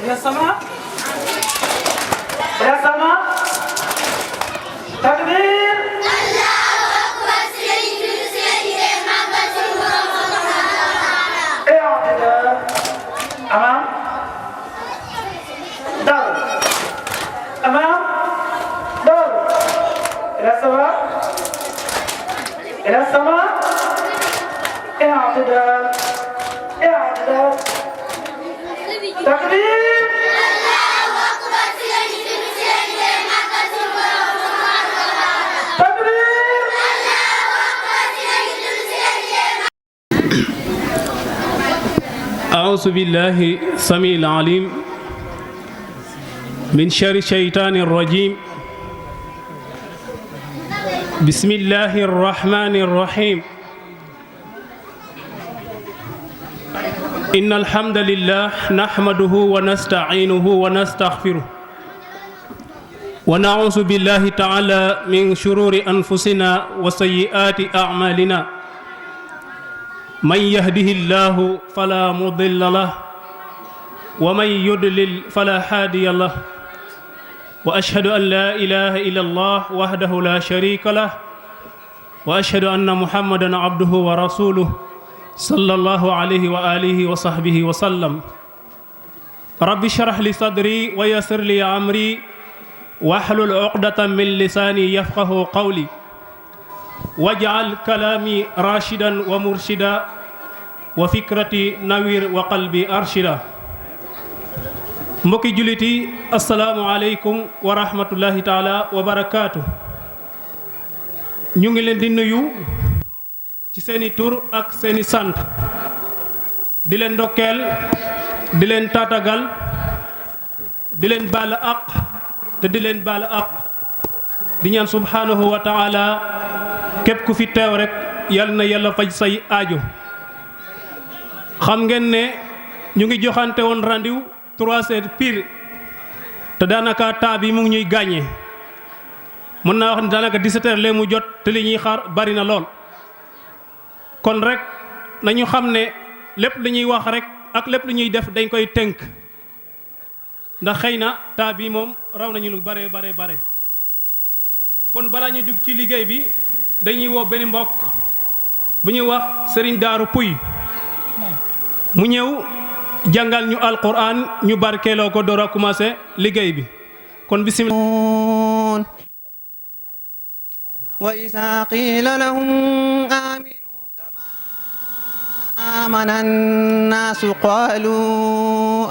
إلى السماء إلى السماء تكبير الله أكبر اعتدال أمام دور أمام دور إلى السماء إلى السماء اعتدال اعتدال تكبير أعوذ بالله السميع العليم من شر الشيطان الرجيم بسم الله الرحمن الرحيم إن الحمد لله نحمده ونستعينه ونستغفره ونعوذ بالله تعالى من شرور أنفسنا وسيئات أعمالنا من يهده الله فلا مضل له ومن يضلل فلا هادي له وأشهد أن لا إله إلا الله وحده لا شريك له وأشهد أن محمدا عبده ورسوله صلى الله عليه وآله وصحبه وسلم رب اشرح لي صدري ويسر لي أمري واحلل عقدة من لساني يفقه قولي واجعل كلامي راشدا ومرشدا وفكرتي نوير وقلبي أرشدا mbokki jullit yi asalaamualeykum wa rahmatullahi taala wa barakaatu ñu ngi leen di nuyu ci seeni tur ak seeni sant di leen ndokkeel di leen taatagal di leen baal àq te di leen baal àq di ñaan subhanahu wa taala képp ku fi teew rek yal na yàlla faj say aajo xam ngeen ne ñu ngi joxante woon rendez-vous 3 heures pile te daanaka temps bi mu ngi ñuy gàññee mën naa wax ne daanaka 17 heures lee mu jot te li ñuy xaar bari na lool kon rek nañu xam ne lépp li ñuy wax rek ak lépp lu ñuy def dañ koy tënk ndax xëy na temps bi moom raw nañu lu bare kon balaa ñuy dugg ci liggéey bi dañuy woo benn mbokk bu ñuy wax Serigne Darou Pouy mu ñëw jàngal ñu alquran ñu barkeeloo ko door a commencé liggéey bi kon bismillah wa izaa qiila lahum aaminu kamaa aamana annaasu qaaluu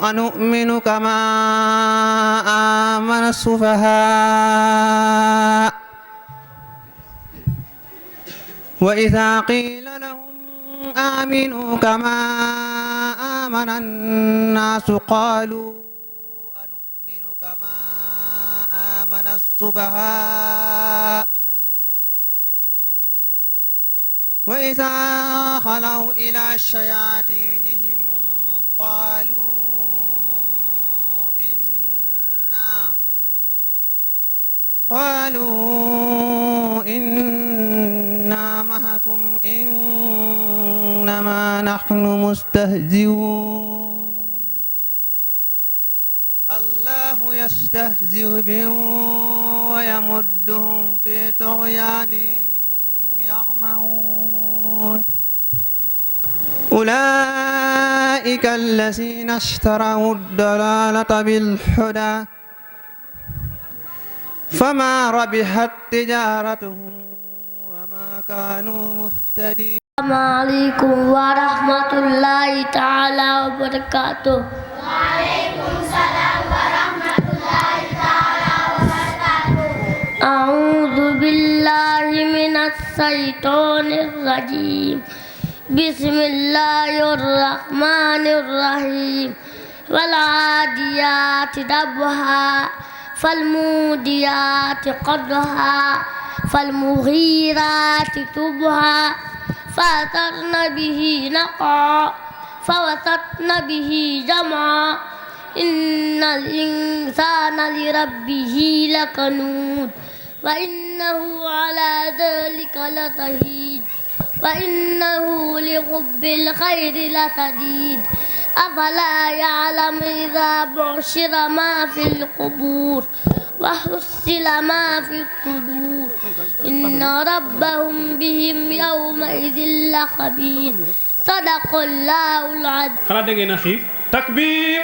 anu'minu kamaa aamana as-sufahaa وإذا قيل لهم آمنوا كما آمن الناس قالوا أنؤمن كما آمن السفهاء وإذا خلوا إلى شياطينهم قالوا إنا معكم إنما نحن مستهزئون الله يستهزئ بهم ويمدهم في طغيانهم يعمهون أولئك الذين اشتروا الضلالة بالهدى فما ربحت تجارتهم وما كانوا مهتدين. السلام عليكم ورحمة الله تعالى وبركاته. وعليكم السلام ورحمة الله تعالى وبركاته. أعوذ بالله من الشيطان الرجيم. بسم الله الرحمن الرحيم. والعاديات ضبحا فالموديات قدحا فالمغيرات صبحا فأثرن به نقعا فوسطن به جمعا إن الإنسان لربه لكنود وإنه على ذلك لشهيد وإنه لحب الخير لشديد أفلا يعلم إذا بعشر ما في القبور وحصل ما في الصدور إن ربهم بهم يومئذ لخبير صدق الله العظيم. xanaa da ngeen a xiif takbir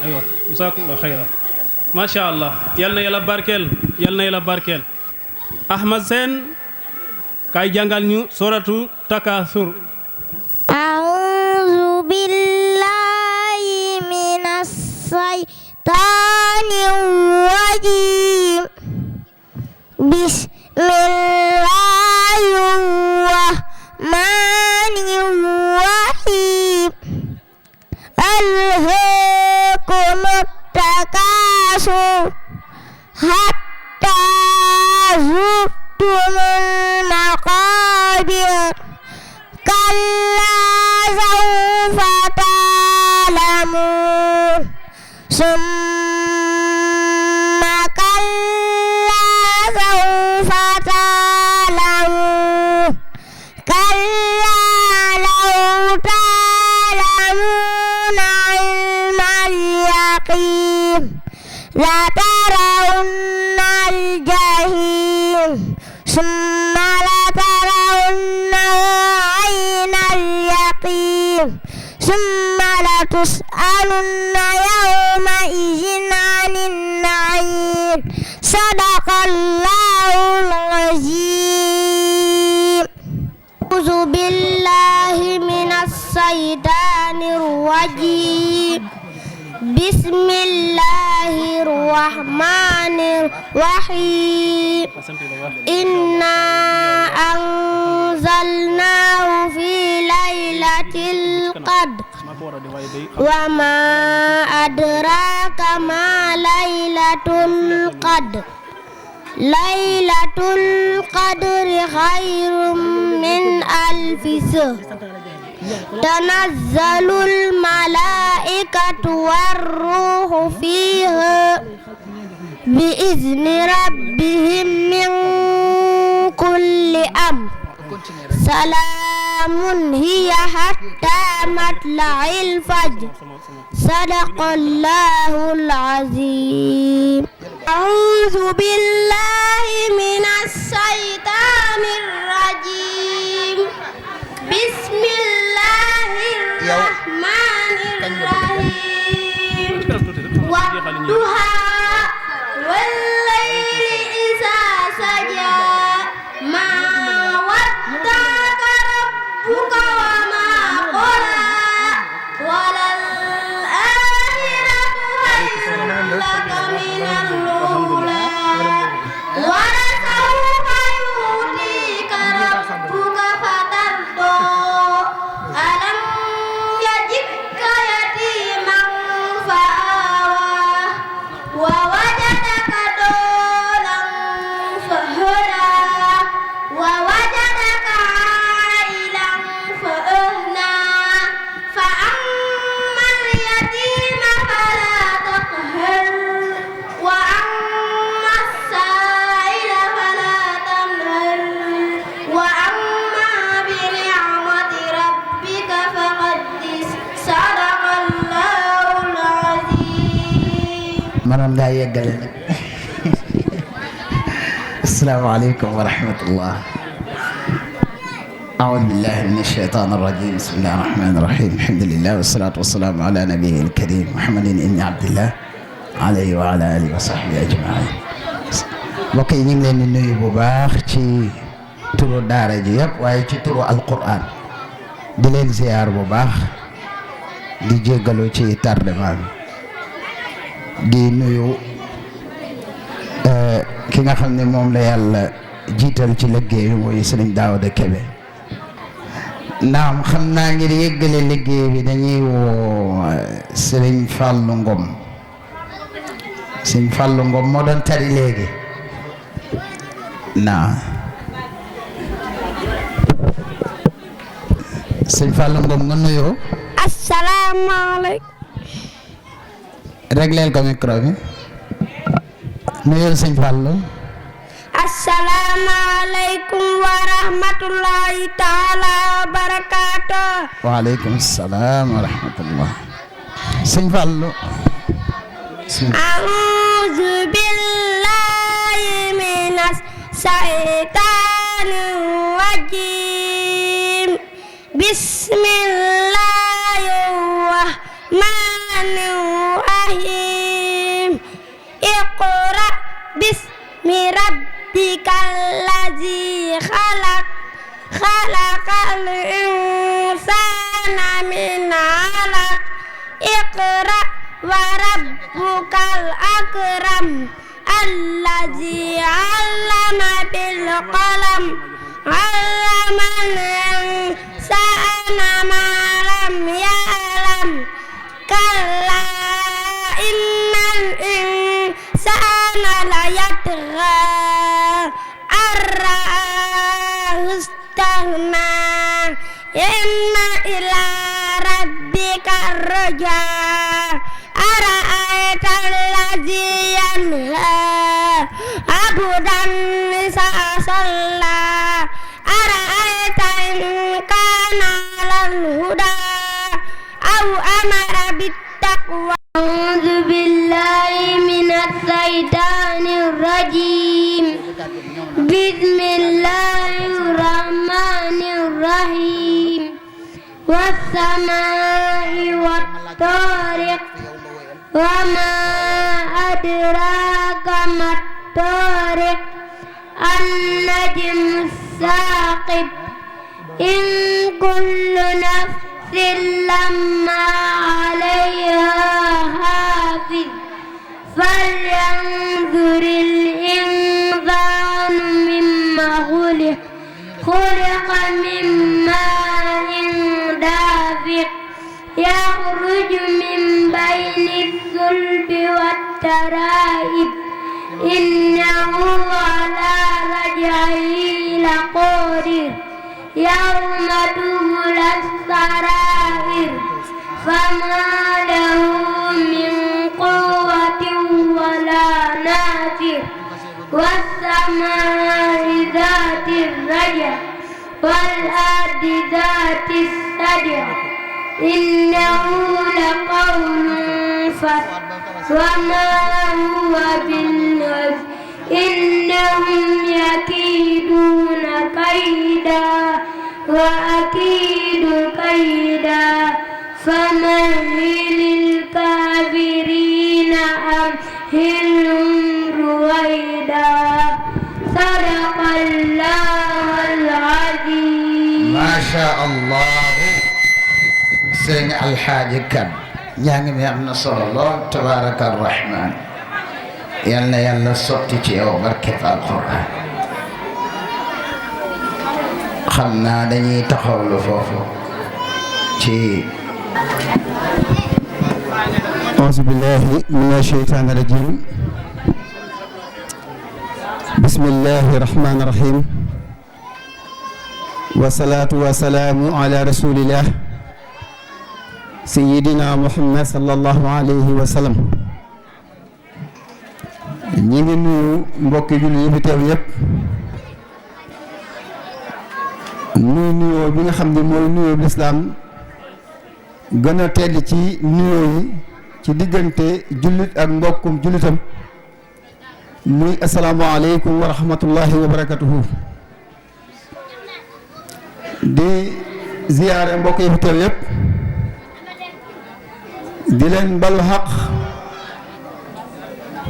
aywa jazakumullah xayran macha allah yal na yàlla barkeel yal na yàlla barkeel Ahmad Sène kay jàngal ñu suratu Takaasur. أعوذ بالله من الشيطان الرجيم بسم الله الرحمن الرحيم ألهاكم التكاثر حتى زرتم المقابر كلا سوف تعلمون ثم كلا سوف تعلمون كلا لو تعلمون علم اليقين لترون الجحيم ثم لترونه عين اليقين ثم لتسألن يومئذ عن النعيم صدق الله العظيم. أعوذ بالله من الشيطان الرجيم بسم الله الرحمن الرحيم إنا أنزلناه في ليلة القدر وما أدراك ما ليلة القدر ليلة القدر خير من ألف شهر تنزل الملائكة والروح فيها بإذن ربهم من كل أمر سلام هي حتى مطلع الفجر صدق الله العظيم. أعوذ بالله من الشيطان الرجيم بسم الله الرحمن الرحيم والضحى والليل إذا سجى ما ودعك ربك وما قلى وللآخرة خير لك من الأولى ولسوف يؤتيك ربك فترضى ألم يجدك يتيما فآوى ووجدك ضالا فهدى ووجدك عائلا فأغنى فأما اليتيم فلا تقهر وأما السائل فلا تنهر وأما بنعمة ربك فحدث صدق الله العظيم. maanaam daa yeggale nag asalaamaaleykum wa rahmatullah aoudu billahi min alcheytan arrajim bismillahi arrahmani irrahim alhamdulillah wassalatu wassalaamu ala nabiyi alkarim muhammadin ibni abdillah alayhi wa ala alihi wa sahbihi ajmain. mbokk yi ñu ngi leen di nuyu bu baax ci turu daara ji yëpp waaye ci turu alquran di leen ziyaar bu baax di jéggalu ci tardement bi di nuyu ki nga xam ne moom la yàlla jiital ci liggéey bi mooy sëriñ Daawda Kebe. naam xam naa ngir yëggale liggéey bi dañuy woo sëriñ Fàllu Ngom. sëriñ Fàllu Ngom moo doon tari léegi naa sëriñ Fàllu Ngom nga nuyoo. asalaamaaleykum. régleel ko micro bi nuyoo sëriñ Fàllu. assalaamu aleykum wa rahmatullahi taala wa barakaatuh. waaleykum salaam wa rahmatullah. sëñ Fallu. a'uuzu billahi minas shaytaanir rajiim. bismillahir rahmaanir rahiim. iqra bismi rabbikal lazii khalaq. khalaqal insaana min 'alaq. iqra wa rabbukal akram. allazii 'allama bil qalam. 'allamal insaana maa lam ya'lam. kallaa innal insaana layatghaa an ra'aahu istaghnaa. inna ilaa rabbika rujaa. ara'aytal lazii yanhaa abdan izaa sallaa. ara'ayta in kaana alal hudaa aw amara bittaqwaa. a'uuzu billaahi minas shaytaanir rajiim. bismillaahir rahmaanir rahiim. wassamaa'i wat-taariq. wamaa adraaka mat-taariq. an-najmu s-saaqib. in kullu nafsin lammaa 'alayhaa haafiz. falyanzuril insaanu mimmaa khuliq. khuliqa min maa'in daafiq. yakhruju min bayni s-sulbi wat-taraa'ib. innahu 'alaa raj'ihi laqaadir. yawma tubla s-saraa'ir. famaa lahu min quwwatin wa laa naasir. was-samaa'i zaati r-raj'i wal-ardi zaati s-sad'i. innahu laqawlun fasl. wamaa huwa bil-hazl. innahum yakiiduuna kaydan wa akiidu kaydan. famahhilil kaafiriina amhilhum ruwaydaa. sadaqallaahul aziim. macha allah. sëñ Alxaaji Kan njàng mi am na solo lool. tabaaraka rahmaan. yal na yàlla sotti ci yow barkeb alquran. xam naa dañuy taxawlu foofu ci auzu billahi mina sheytaani rajim. bismillahi rahmaani rahim. wasalaatu wasalaamu ala rasulillah sayidina muhammad sallallahu alayhi wa sallam. ñi ngi nuyu mbokki julli yi fi teew yépp. nuyu nuyoo bi nga xam ne mooy nuyoo bi lislaam gën a tedd ci nuyoo yi ci diggante jullit ak mbokkum jullitam muy asalaamaaleykum wa rahmatullahi wa barakatuhu. di ziyaare mbokk yi fi teew yépp di leen balu xaq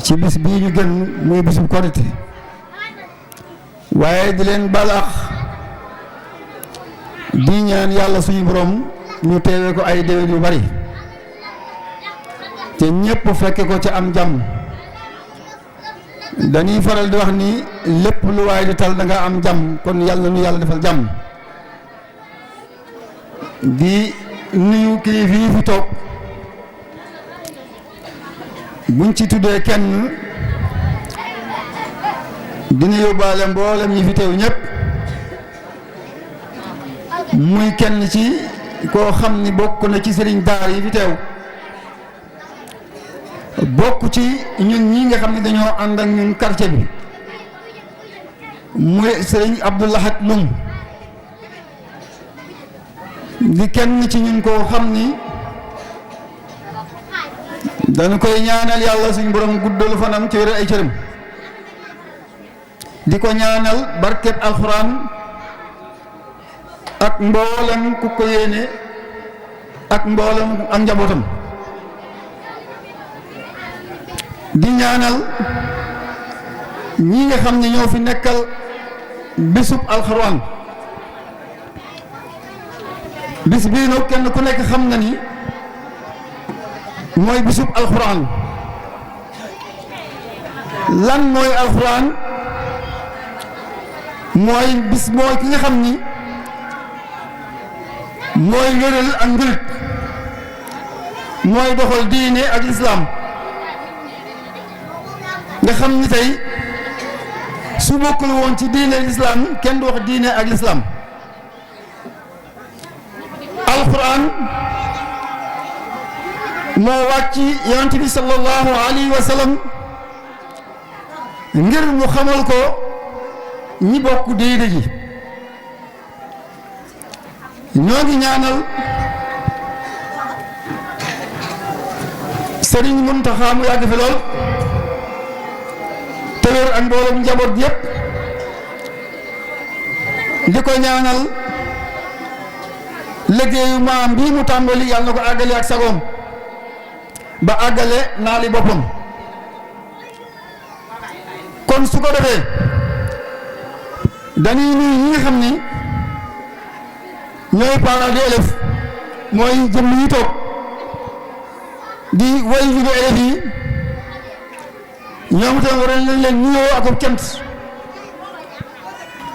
ci bis bii ñu gën muy bisub korite waaye di leen balu xaq di ñaan yàlla suñu borom ñu teewe ko ay déwén yu bari te ñépp fekke ko ci am jàmm. dañuy faral di wax ni lépp lu waay di tal da nga am jàmm kon yàlla nu yàlla defal jàmm. di nuyu kilifa yi fi toog buñ ci tuddee kenn dina yóbbaale mboolem ñi fi teew ñépp muy kenn ci koo xam ni bokk na ci sëriñ daara yi fi teew bokk ci ñun ñi nga xam ne dañoo ànd ak ñun quartier bi muy sëriñ Abdou Lahad Loum di kenn ci ñun koo xam ni dañu koy ñaanal yàlla suñu borom guddalu fanam ci wér ay cëram di ko ñaanal barkeb alxuraan ak mboolem ku ko yéene ak mboolem ak njabootam di ñaanal ñi nga xam ne ñoo fi nekkal bisub alxuraan bis bii nag kenn ku nekk xam na ni mooy bisub alxuraan lan mooy alxuraan mooy bis mooy ki nga xam ni mooy wéral ak njullit mooy doxal diine ak islaam nga xam ni tey su bokkul woon ci diine lislaam kenn du wax diine ak lislaam alquran moo wàcc yonent bi sallallahu alayhi wa sallam ngir mu xamal ko ñi bokk diine ji ñoo ngi ñaanal Sëriñ Muntaxa mu yàgg fi lool te wér ak mboolem njaboot bi yépp di ko ñaanal liggéeyu maam bii mu tàmbali yàlla na ko àggale ak sagoom ba àggale naali boppam kon su ko defee dañuy nuyu ñi nga xam ni ñooy parents d'élèves mooy jëm yi toog di way jugu élèves yi ñoom itam waral nañ leen nuyoo ak ab cant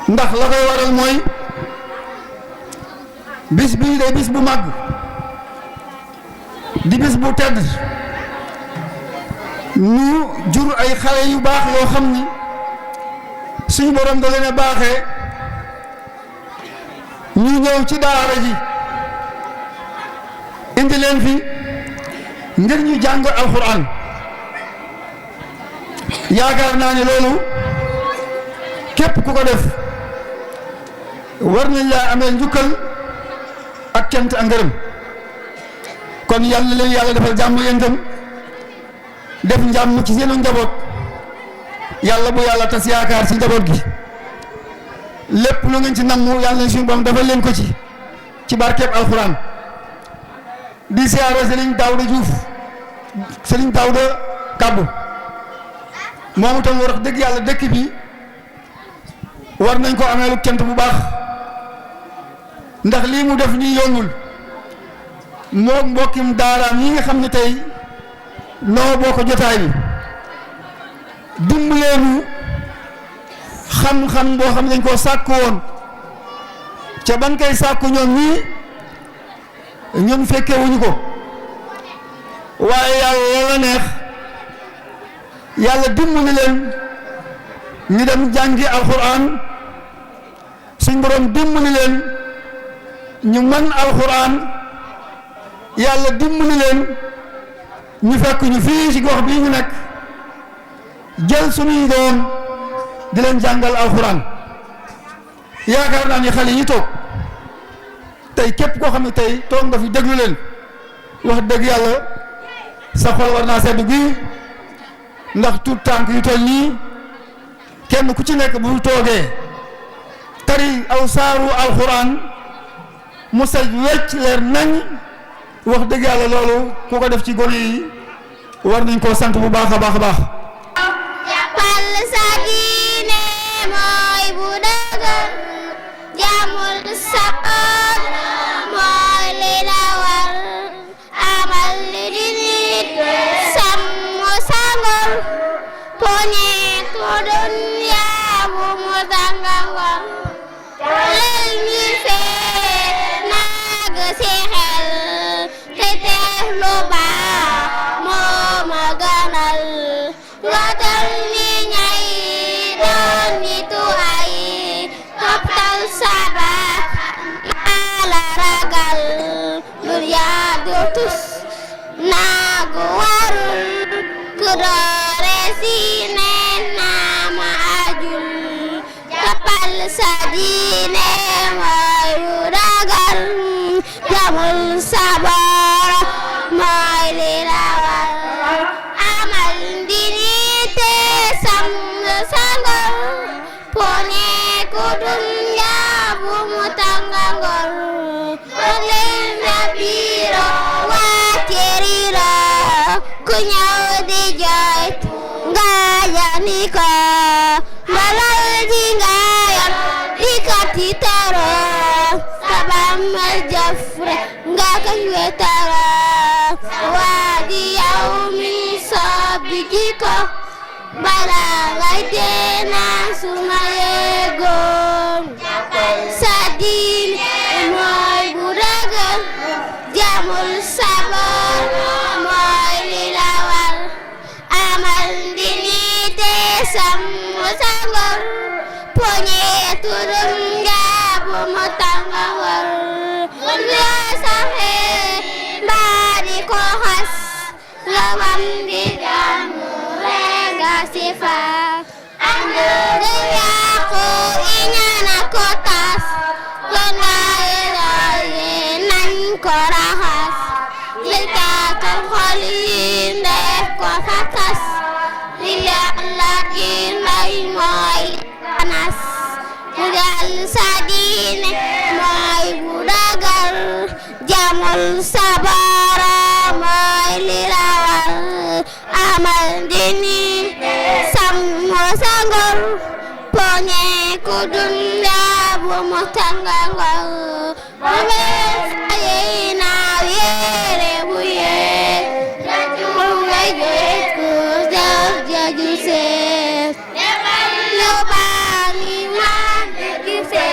ndax la koy waral mooy bis bii day bis bu màgg di bis bu tedd ñu jur ay xale yu baax yoo xam ni suñu borom da leen a baaxee ñu ñëw ci daara ji indi leen fi ngir ñu jàng alxuraan yaakaar naa ne loolu képp ku ko def war nañ laa amee njukkal ak cant ak ngërëm kon yàlla leen yàlla defal jàmm yéen itam def njàmm ci seenu njaboot yàlla bu yàlla tas yaakaar ci njaboot gi lépp lu ngeen ci namm yàlla na suñu borom defal leen ko ci barkeeb alxuraan di siyaare Serigne Daouda Diouf Serigne Daouda Kabou moom itam wax dëgg yàlla dëkk bi war nañ ko amee lu cant bu baax ndax lii mu def nii yombul moo mbokkim daaraam yi nga xam ne tey noo boo ko jotaay bi dimbaleenu xam-xam boo xam ne dañ koo sàkku woon ca ban koy sàkku ñoom ñii ñun fekke wuñu ko waaye yàlla la neex yàlla dimbali leen ñu dem jàngi alxuraan suñ borom dimbali leen ñu mën alxuraan yàlla dimbali leen ñu fekk ñu fii ci gox bii ñu nekk jël suñuy doom di leen jàngal alxuraan yaakaar naa ni xale yi toog tey képp koo xam ne tey toog nga fi déglu leen wax dëgg yàlla sa xol war naa sedd guy ndax tout tànk yu toll nii kenn ku ci nekk bu toogee tari aw saaru alxuraan mu set wecc leer nañ wax dëgg yàlla loolu ku ko def ci gone yi war nañ koo sant bu baax a baax a baax. jàppal sa diine mooy bu dëgër jaamul sa bopp mooy li la war amal li di nit sàmm sa ngor poñe ko dunya bu mu tàngangor lel ñi fee naag si xel te def lu baax moo ma gënal nga dal ni ñay doon nitu ay toptal sabak maa la ragal dunya du tus naagu warul ku doore si neen naa ma ajul sa diine mooy lu dagan jamul sabar mooy li la war amal dignité sam sa ngor pone ku dunya bu mu tanga ngor leen na biro wacerira ku ñëw di jooy nga yani ko malal di nga yan di kati taro sabam mal jafre nga kañ wetara waa di yow mi soobi jiko bala ngay teena suma yegoon sa diine mooy bu dagan jamul sabar mooy li la war amal dignité sam sa ngor poñe turum nga bu mu tanga ngor la saxe mbaa di ko xas la wam di damu rega sifa ande de yaqu iñana ko tas kon ngay raye nañ ko raxas li taakal xol yi ndef ko fakas li yàlla gi may mooy anas gal sa diine mooy bu dagal jamul sabara mooy li la war amal dini sam sa ngor poñe ku dunya bu mu tanga ngor mabes ayena yere bu ye jaju ngay jek ku jaju se lo bani man ki se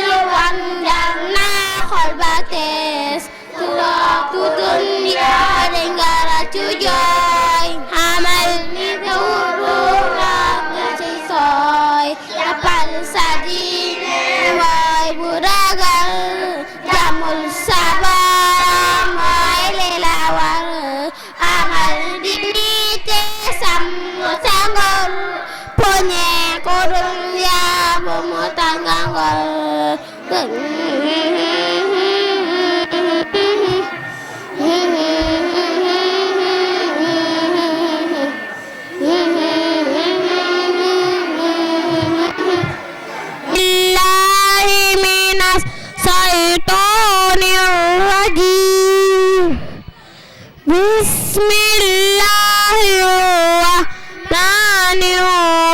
lo wandam na xol ba tes tu dunya dengara cujoy amal ni duru nga ci soy apal sa diine mooy bu dagal jamul sabar mooy li la war amal dignité sam sa ngor poñe ko dunya bu mu tanga ngor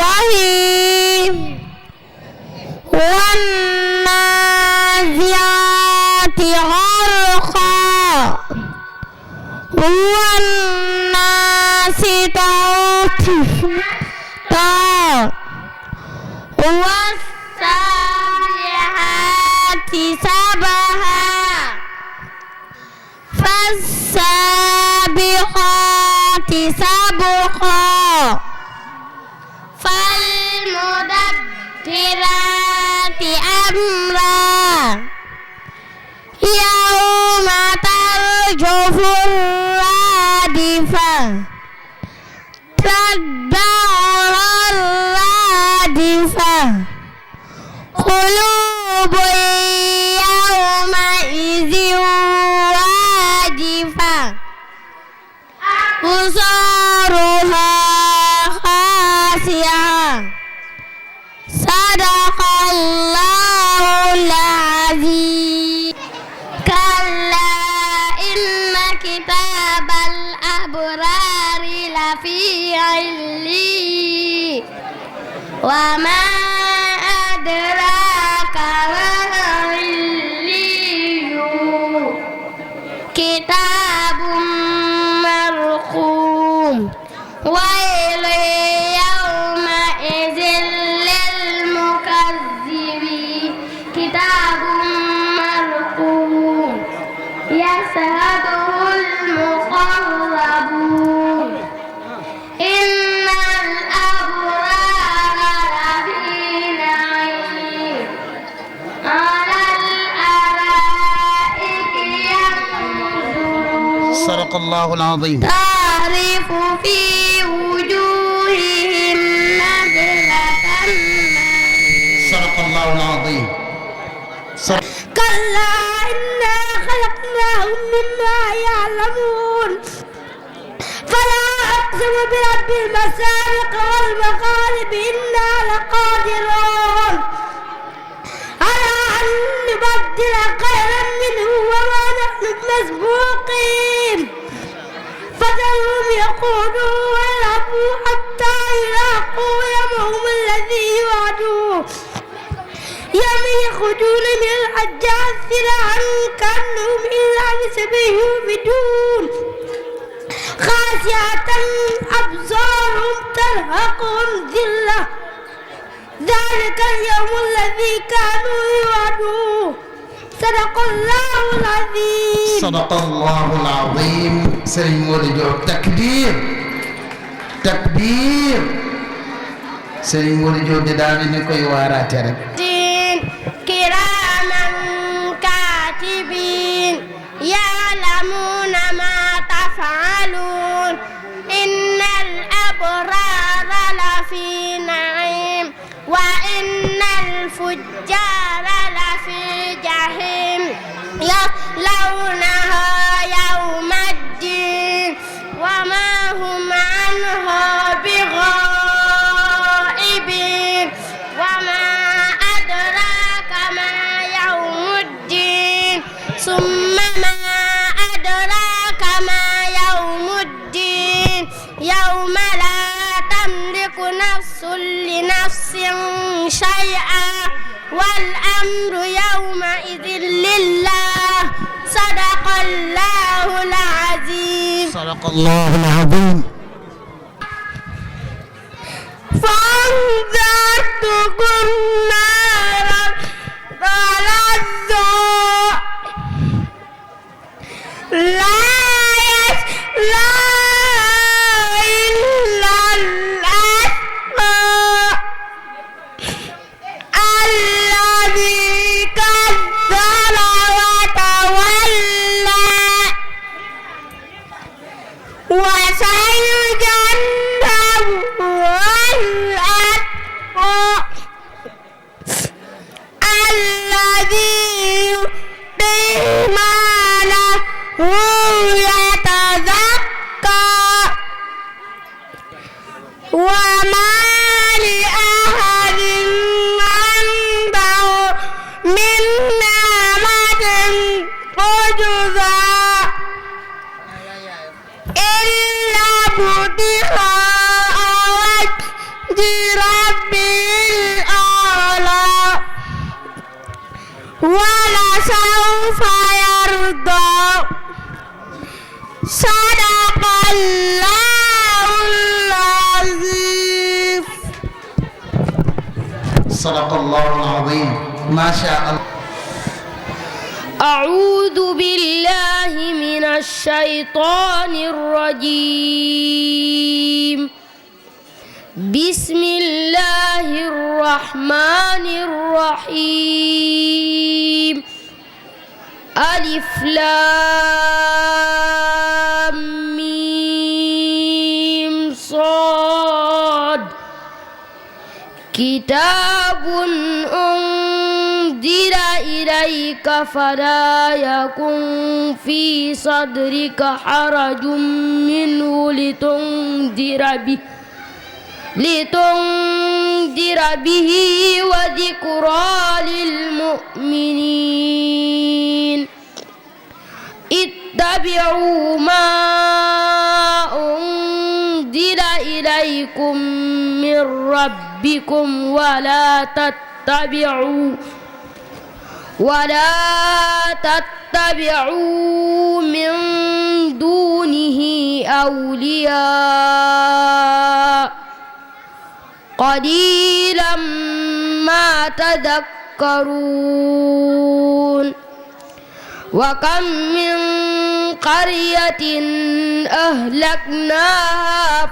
Bismillahirrahmanirrahim wan naziati gharqa wan nasitati was sabihati sabaha fassabiqati sabqa falmudabbirati amra yawma tarjufu radifa tadba'u radifa qulubun yawma idhin wajifa usaruha khasiyah sadaqallahul azim kalla inna kitabal abrari lafi illi wa ma adraka ma illiyun kitabun marqum wailun yawma idzin lil mukazzibin kitabun marqum yashhaduhul muqarrabun innal abrara lafi na'im alal araiki yanzurun sadaqallahul azim. تعرف في وجوههم نضرة النعيم كلا إنا خلقناهم مما يعلمون فلا أقسم برب المشارق والمغارب إنا لقادرون على أن نبدل خيرا منه وما نحن بمسبوقين فذرهم يقولوا ويلعبوا حتى يلاقوا يومهم الذي يوعدون يوم يخرجون من الأجداث سراعا كأنهم إلى نصب يوفدون خاشعة أبصارهم ترهقهم ذلة ذلك اليوم الذي كانوا يوعدون صدق الله العظيم. صدق الله العظيم. Serigne Modou Diop takbir takbir. Serigne Modou Diop di daal ni koy waaraate rek. كراما كاتبين يعلمون ما تفعلون إن الأبرار لفي نعيم وإن الفجار لفي جحيم يصلونها يوم الدين وما هم عنها بغائبين وما أدراك ما يوم الدين ثم ما أدراك ما يوم الدين يوم لا تملك نفس لنفس شيئا والأمر يومئذ لله صدق الله العظيم. صدق الله العظيم. فأنذرتكم نارا تلظى لا يصلاها إلا الأشقى الذي كذب وتولى وسيجنبها الأتقى الذي يؤتي ماله يتزكى وما لأحد عنده من نعمة تجزى إلا ابتغاء وجه ربه الأعلى ولسوف يرضى صدق الله العظيم. صدق الله العظيم. ما شاء الله. أعوذ بالله من الشيطان الرجيم. بسم الله الرحمن الرحيم. ألف لام ميم صاد كتاب أنزل إليك فلا يكن في صدرك حرج منه لتنذر به وذكرى للمؤمنين اتبعوا ما أنزل إليكم من ربكم ولا تتبعوا من دونه أولياء قليلا ما تذكرون. وكم من قرية أهلكناها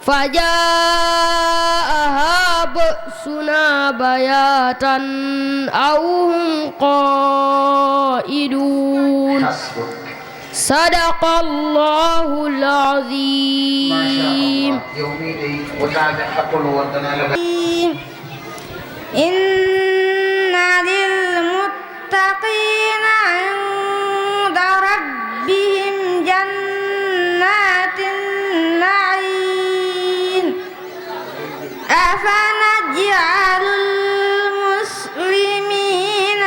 فجاءها بأسنا بياتا أو هم قائلون. صدق الله العظيم. إن للمتقين عند ربهم جنات النعيم أفنجعل المسلمين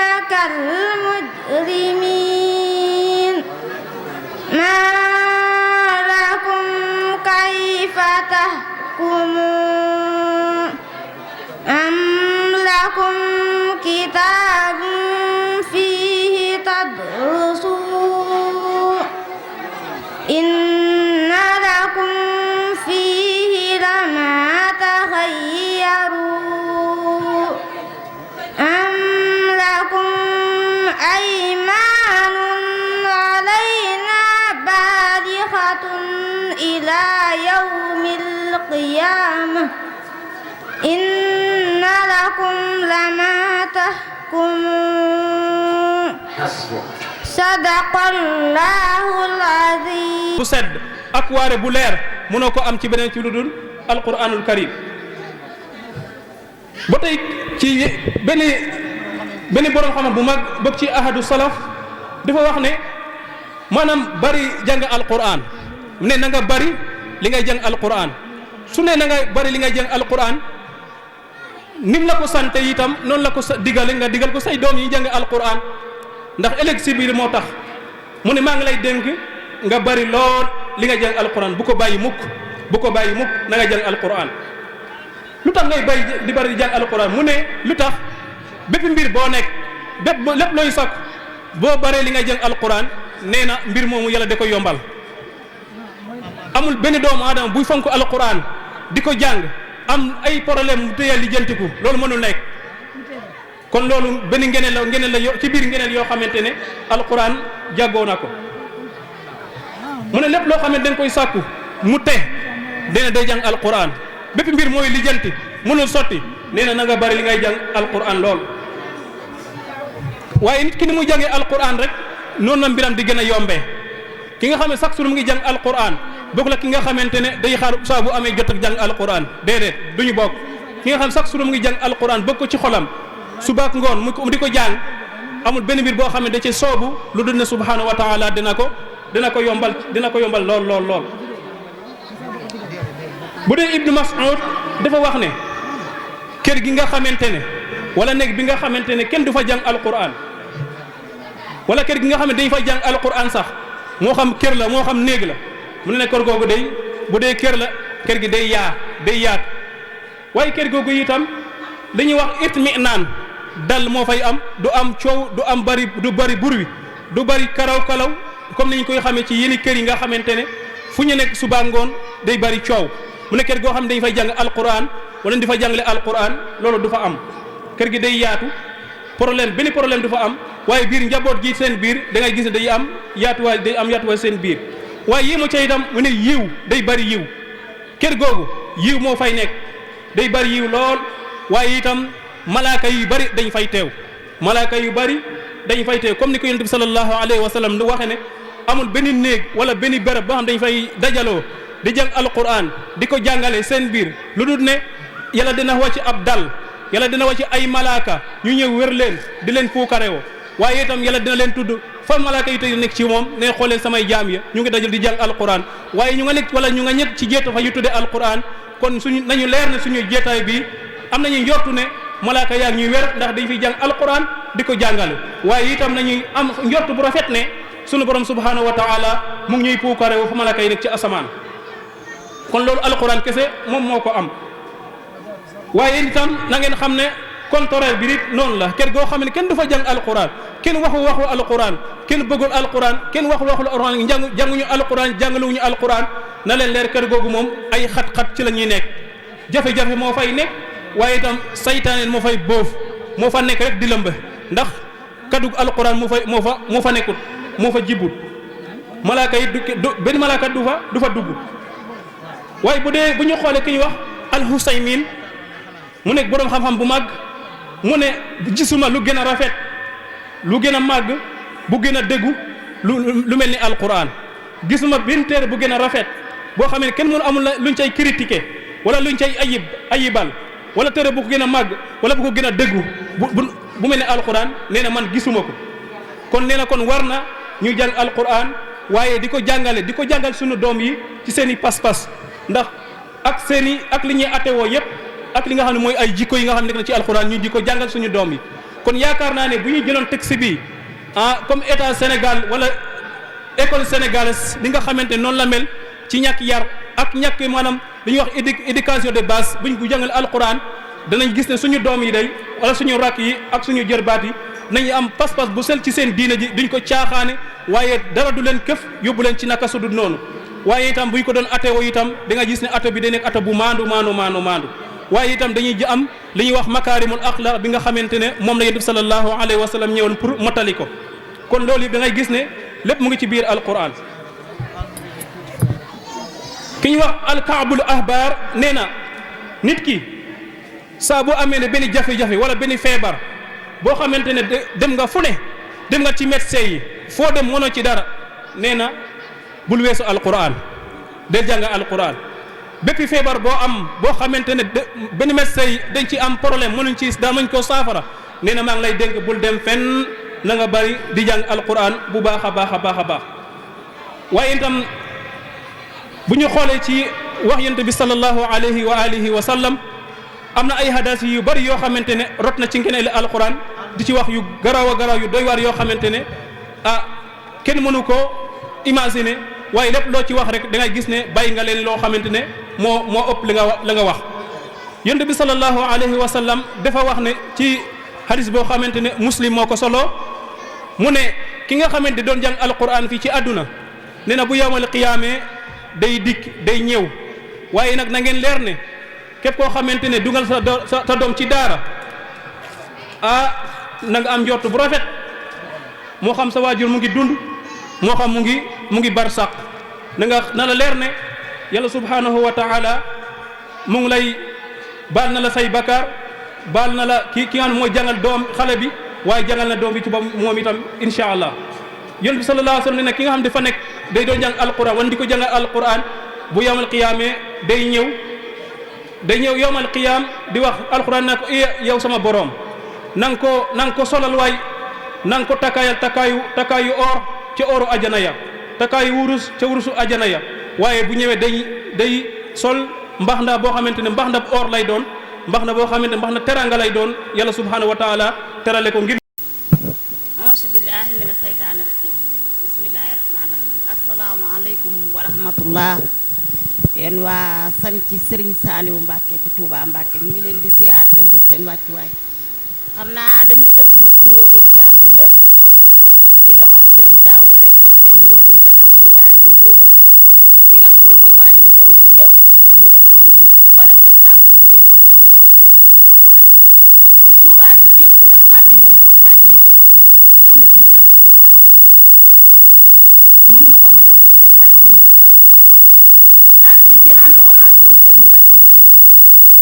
كالمجرمين ما لكم كيف تحكمون أم لكم كتاب فيه تدرسون إن لكم فيه لما تخيرون أم لكم أيمان علينا بالغة إلى يوم القيامة إن لكم لما تحكمون صدق الله العظيم bu sedd ak waare bu leer mënoo ko am ci beneen ci lu dul alquranul karim ba tey ci benn borom xam bu mag bokk ci ahadu salaf dafa wax ne maanaam bari jàng alquran ne na nga bari li ngay jàng alquran su ne na nga bari li ngay jàng alquran nim la ko sante itam noonu la ko digale nga digal ko say doom yi jàng alquran ndax ëllëg si biir moo tax mu ne maa ngi lay dénk nga bari lool li nga jàng alquran bu ko bàyyi mukk na nga jàng alquran lu tax ngay bàyyi di bari di jàng alquran mu ne lu tax bépp mbir boo nekk lépp looy sakku boo baree li nga jàng alquran nee na mbir moomu yàlla da ko yombal amul benn doomu aadama buy fonk alquran di ko jàng am ay problème mu téye lijjantiku loolu mënul nekk kon loolu benn ngeneen la ci biir ngeneen yoo xamante ne alquran jàggoo na ko mu ne lépp loo xamante dañ koy sàkku mu te dina day jàng alquran bépp mbir mooy lijjanti mënul sotti nee na nga bari li ngay jàng alquran lool waaye nit ki ni muy jàngee alquran rek noonu la mbiram di gën a yombee ki nga xam ne sax su mu ngi jàng alquran bokk la ki nga xamante ne day xaar saa bu amee jot ak jàng alquran déedéet du ñu bokk ki nga xam ne sax su mu ngi jàng alquran bokk ko ci xolam suba ak ngoon mu di ko jàng amul benn mbir boo xam ne da ci soobu lu dul ne subhanahu wa taala dina ko yombal lool. bu dee Ibnu Mas'ud dafa wax ne kër gi nga xamante ne wala néeg bi nga xamante ne kenn du fa jàng alquran wala kër gi nga xam ne dañ fa jàng alquran sax moo xam kër la moo xam néeg la mu ne kër googu day bu dee kër la kër gi day yaat waaye kër googu itam dañuy wax itminaan dal moo fay am du am coow du bari bruit du bari kalaw comme ni ñu koy xamee ci yenn kër yi nga xamante ne fu ñu nekk suba ngoon day bari coow mu ne kër goo xam ne dañu fay jàng alquran wala di fa jàngale alquran loolu du fa am kër gi day yaatu benn problème du fa am waaye biir njaboot gi seen biir da ngay gis ne day am yaatuwaay seen biir waaye yi mu ca itam mu ne yiw day bari yiw kër googu yiw moo fay nekk day bari yiw lool waaye itam malaaka yu bari dañ fay teew comme ni ko yonent bi sallallahu alayhi wa sallam lu waxe ne amul benn néeg wala benn béréb boo xam dañ fay dajaloo di jàng alquran di ko jàngale seen biir lu dul ne yàlla dina wàcc ab dal yàlla dina wàcc ay malaaka ñu ñëw wër leen di leen puukarewoo waaye itam yàlla dina leen tudd fa malaaka yi tey nekk ci moom ne xooleen samay jaam ya ñu ngi dajal di jàng alquran waaye ñu nga nekk ci jeeta fa yu tudde alquran kon nañu leer ne suñu jeetaay bi am nañu njortu ne malaaka yaa ñuy wér ndax dañ fiy jàng alquran di ko jàngale waaye itam nañuy am njortu bu rafet ne sunu borom subhanahu wa taala mu ngi ñuy puukarewoo fa malaaka yi nekk ci asamaan kon loolu alquran kese moom moo ko am waaye itam na ngeen xam ne contraire bi nit noonu la kër goo xam ne kenn du fa jàng alquran kenn waxu alquran kenn bëggul alquran kenn waxu alquran jànguñu alquran jàngaluñu alquran na leen leer kër googu moom ay xat-xat ci la ñuy nekk jafe-jafe moo fay nekk waaye itam saytaaneen moo fay boof moo fa nekk rek di lëmb ndax kaddu alquran moo fa nekkut moo fa jibut malaaka yi benn malaaka du fa dugg waaye bu ñu xoolee ki ñuy wax alxusaymin mu nekk boroom xam-xam bu màgg mu ne gisuma lu gën a rafet lu gën a màgg bu gën a déggu lu mel ni alquran gisuma benn téere bu gën a rafet boo xam ne kenn mënu amul luñ cay critiquer wala luñ cay ayibal wala téere bu ko gën a màgg wala bu ko gën a déggu bu mel ne alquran nee na man gisuma ko. kon nee na kon war na ñu jàng alquran waaye di ko jàngale di ko jàngal suñu doom yi ci seen i pas-pas ndax ak li ñuy atewoo yépp ak li nga xam ne mooy ay jikko yi nga xam ne nekk na ci alquran ñu di ko jàngal suñu doom yi. kon yaakaar naa ne bu ñu jëloon texte bi comme état Sénégal wala école sénégalaise li nga xamante noonu la mel ci ñàkk yar ak ñàkk maanaam li ñuy wax éducation de base buñ ko jàngal alquran danañ gis ne suñu doom yi day wala suñu rakk yi ak suñu jërbaat yi nañu am pas-pas bu sel ci seen diina ji duñ ko caaxaane waaye dara du leen këf yóbbu leen ci naka su dul noonu waaye itam buñ ko doon atewoo itam da nga gis ne ato bi day nekk ato bu maandu waaye itam dañuy am li ñuy wax makaarimul axlaq bi nga xamante ne moom la yonent bi sallallahu alayhi wa sallam ñëwoon pour motali ko kon loolu da ngay gis ne lépp mu ngi ci biir alquran. ki ñuy wax alkaabul ahbar nee na nit ki saa boo amee ne benn jafe-jafe wala benn feebar boo xamante ne dem nga fu ne dem nga ci médecin yi foo dem mënoo ci dara nee na bul weesu alquran del jàng alquran. bépp feebar boo am boo xamante ne benn médecin yi dañ ci am problème mënuñ ci daa mañ koo saafara nee na maa ngi lay dénk bul dem fenn na nga bari di jàng alquran bu baax a baax waaye itam bu ñu xoolee ci wax yonent bi sallallahu alayhi wa alihi wa sallam am na ay hadis yu bari yoo xamante ne rot na ci ngeen alquran di ci wax yu garaaw a garaaw yu doy waar yoo xamante ne kenn mënu ko imaginer waaye lépp loo ci wax rek da ngay gis ne bàyyi nga leen loo xamante ne moo ëpp la nga wax. yonent bi sallallahu alayhi wa sallam dafa wax ne ci hadis boo xamante ne muslim moo ko solo mu ne ki nga xamante doon jàng alquran fii ci àdduna nee na bu yawmal qiyaamee day dikk day ñëw waaye nag na ngeen leer ne képp koo xamante ne dugal sa doom ci daara na nga am njort bu rafet moo xam sa waajur mu ngi dund moo xam mu ngi barsaq na la leer ne yàlla subhanahu wa taala mu ngi lay baal na la say bakkaar baal na la ki nga xam ne mooy jàngal doom xale bi waaye jàngal na doom bi ci ba moom itam insha allah yonent bi sallallahu alayhi wa sallam ne ki nga xam dafa nekk day doon jàng alquran wala di ko jàngal alquran bu yawmal qiyaamee day ñëw yawmal qiyaam di wax alquran na ko yow sama boroom na nga ko solal waay na nga ko takkaayal takkaayu or ca oru ajana ya takkaayu wurus ca wurusu ajana ya waaye bu ñëwee day sol mbaxna boo xamante ne mbaxna or lay doon mbaxna boo xamante ne mbaxna teranga lay doon yàlla subhanahu wa taala terale ko ngir auzu billahi mina seytaani rajim bismillahi rahmaani rahim asalaamaaleykum wa rahmatullah yéen waa sanci Serigne Saliou Mbacke ci Touba Mbacke ñu ngi leen di ziar leen jox seen wàccuwaay xam naa dañuy tënk nag ci nuyoo beeg ziar bi lépp ci loxob Serigne Daouda rek leen nuyoo bi ñu teg ko ci yaay Njuuba mi nga xam ne mooy waajur ndongo yëpp mu jotal na leen ko mboolem tuut tànk jigéen ñi tamit ñu ngi ko teg ci loxob sama ndaw saa di Touba di jéglu ndax kàddu yi moom lot naa ci yëkkati ko ndax yéene ji ma ci am xam naa mënuma koo matale parce que mu daw bal di ci rendre hommage tamit Serigne Bassirou Diop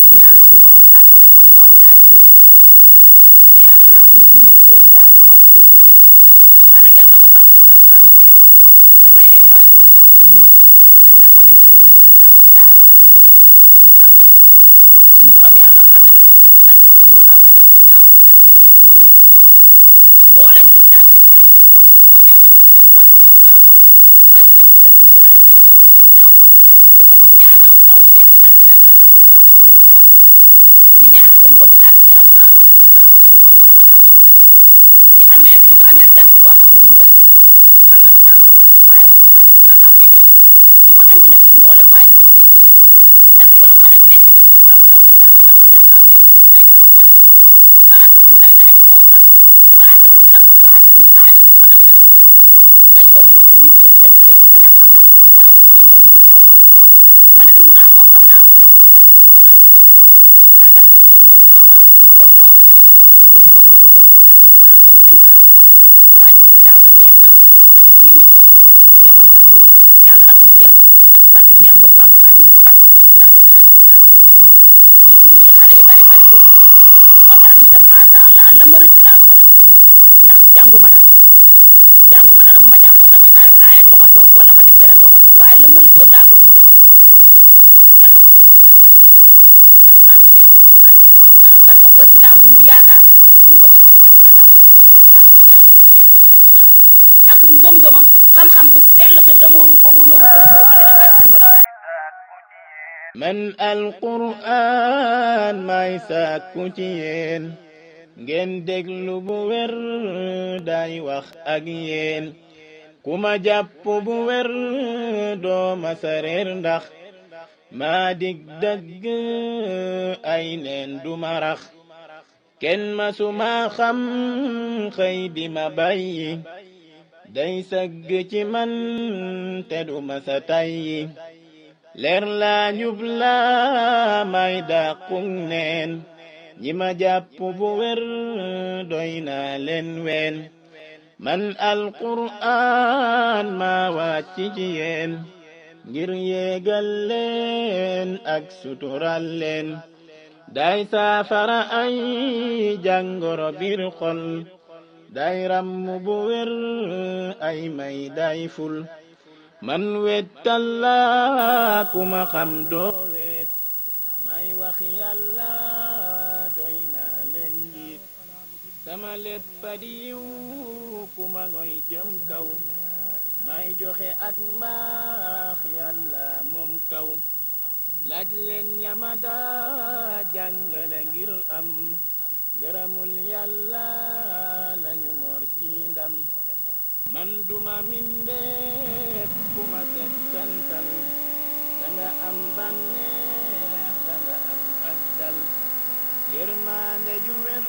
di ñaan suñu borom àggaleel ko ndawam ci àjjana firdaws ndax yaakaar naa su ma jumale heure bi daaw la ko wàccee nit liggéey bi waaye nag yàlla na ko barkeb alxuraan teeru te may ay waajuram xorub muñ te li nga xamante ne moom la doon sàkk ci daara ba tax ñu tegoon ko ci loxo Serigne Daouda suñu borom yàlla matale ko barkeb Serigne moo daaw bàlle ci ginnaawam ñu fekk ñun ñëpp te taw ko mboolem tuut tànk ci nekk tamitam suñu borom yàlla defal leen barke ak barakat waaye lépp dañ ko jëlaat jébbal ko Serigne Daouda di ko ci ñaanal taw feexi àddina ak àllaaxira barke Serigne moo daaw bàlle di ñaan comme bëgg àgg ci alxuraan yàlla na ko suñu borom yàlla àggale di ko amee cant goo xam ne ñun way jur yi am na tàmbali waaye amatu ak eggale di ko tënk nag ci mboolem waajur yi fi nekk yëpp ndax yor xale metti na rawatina tuut tànk yoo xam ne xàmmee wuñ ndeyjoor ak càmmoñ paase wuñ lay taay ci kawab lal paase wuñ sang paase wuñ ñu aajowu ci wanag ñu defar leen nga yor leen yiir leen tëndir leen te ku nekk xam ne Serigne Daouda jëmmam ñu mu toll noonu la toll man de dund naa ak moom xam naa bu matul ci kàttan du ko manqué bëri waaye barke Cheikh moom mu daw bàll jikkoom doy ma neex na moo tax ma jël sama doom jébbal ko musuma am doom ci dem daara waaye jikkoy Daouda neex na ma te fii ni toll nii tamit dafa yemoon sax mu neex yàlla nag bu mu fi yem barke si Ahmadou Bamba Xaadimu Rasuul ndax gis naa ci pour tànk ma fi indi li buru yi xale yi bari bari bokku ci ba pare tamitam masha Allah la ma rëcc laa bëgg a dabu ci moom ndax jànguma dara bu ma jàngoon damay tariw aaya doo nga toog wala ma def leneen doo nga toog waaye la ma rëccoon laa bëgg mu defal ma ko ci doom bii yal na ko Sëñ Tuubaa jotale ak maam Thierno barkeb borom daaru barkeb wasilaam lu mu yaakaar fu mu bëgg a àgg ci alxuraan daal moo xam yal na fa àgg ci yaram ak tegginam ak suturaam akum ngëm-ngëmam xam-xam bu sell te demoowu ko wunoowu ko defoo ko leneen barke sëñ Modaw Bal man alquran may sàkku ci yéen ngeen déglu bu wér day wax ak yéen ku ma jàpp bu wér doo ma sareer ndax maa dig dëgg ay neen du ma rax kenn ma su ma xam xëy di ma bàyyi day sëgg ci man te du ma sa tayyi leer laa ñub laa may dàqum neen ñi ma jàpp bu wér doy naa leen ween man alquraan maa wàcc ci yéen ngir yéegal leen ak sutural leen day saafara ay jàngoro biir xol day ràmm bu wér ay may day ful man wettal laa ku ma xam doo weet may wax yàlla doy naa leen njiit sama léppa di yiw ku ma ngoy jëm kaw may joxe ak mbaax yàlla moom kaw laaj leen ñama daa jàngale ngir am gërëmul yàlla lañu ngor ci ndam man duma mindeef ku ma settantal danga am bànneex danga am ak dal yërmande ju wér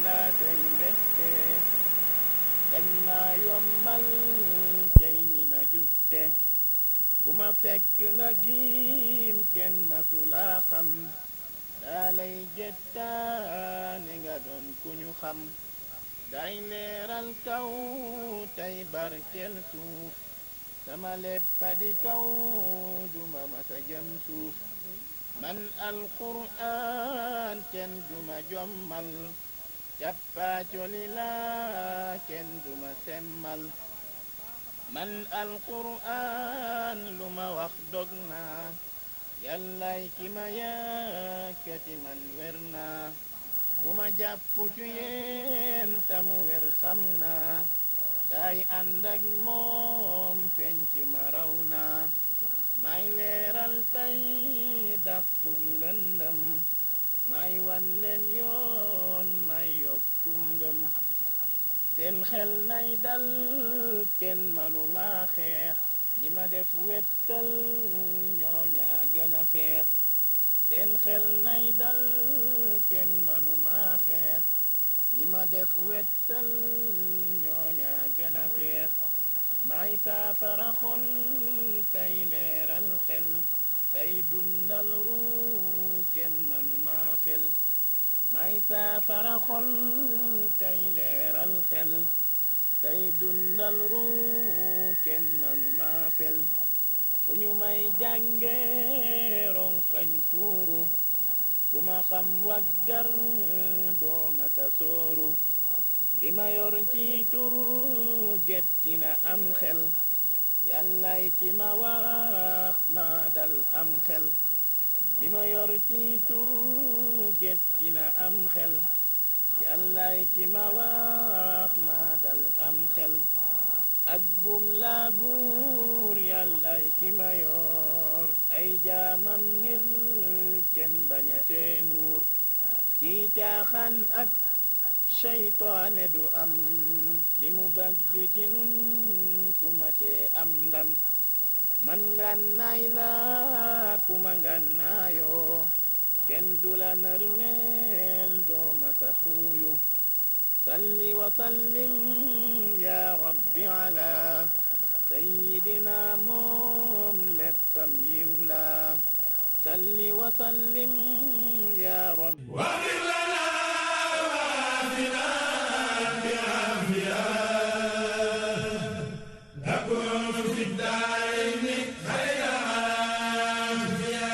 laa tey mbette dañ ma yombal tey ñi ma jubte ku ma fekk nga giim kenn masulaa xam daa lay jettaane nga doon ku ñu xam day leeral kaw tey barkel suuf sama leppa di kaw duma masa jëm suuf man alquraan kenn duma jommal cappaacoli laa kenn duma semmal man alquraan lu ma wax dog naa yàllaay ki ma yàkkati man wer naa ku ma jàpp ci yéen tamu wer xam naa day ànd ak moom penc ma raw naa may leeral tey dàqul lëndëm may wan leen yoon may yokku ngëm seen xel nay dal kenn manu maa xeex ñi ma def wettal ñoo ñaa gën a feex seen xel nay dal kenn manu maa xeex ñi ma def wettal ñoo ñaa gën a feex may saafara xol tey leeral xel tey dundal ruu kenn manu maa fel may saafara xol tey leeral xel tey dundal ruu kenn manu maa fel fu ñu may jànge ronkañ tuuru ku ma xam waggar dooma sa sooru li ma yor ci tur getti na am xel yàllay ki ma wax ma dal am xel li ma yor ci tur getti na am xel yàllay ki ma wax ma dal am xel ak bum laa buur yàllay ki ma yor ay jaamam ngir kenn bañatee nuur ci caaxaan ak seytaane du am li mu bëgg ci nun ku ma tee am ndam man ngànnaay la ku ma ngànnaayoo kenn du la narmeel dooma sa fuuyu salli wa sallim ya rabbi ala sayyidina moom léppam yiw la salli wa sallim ya rabbi في الدارين خير عافية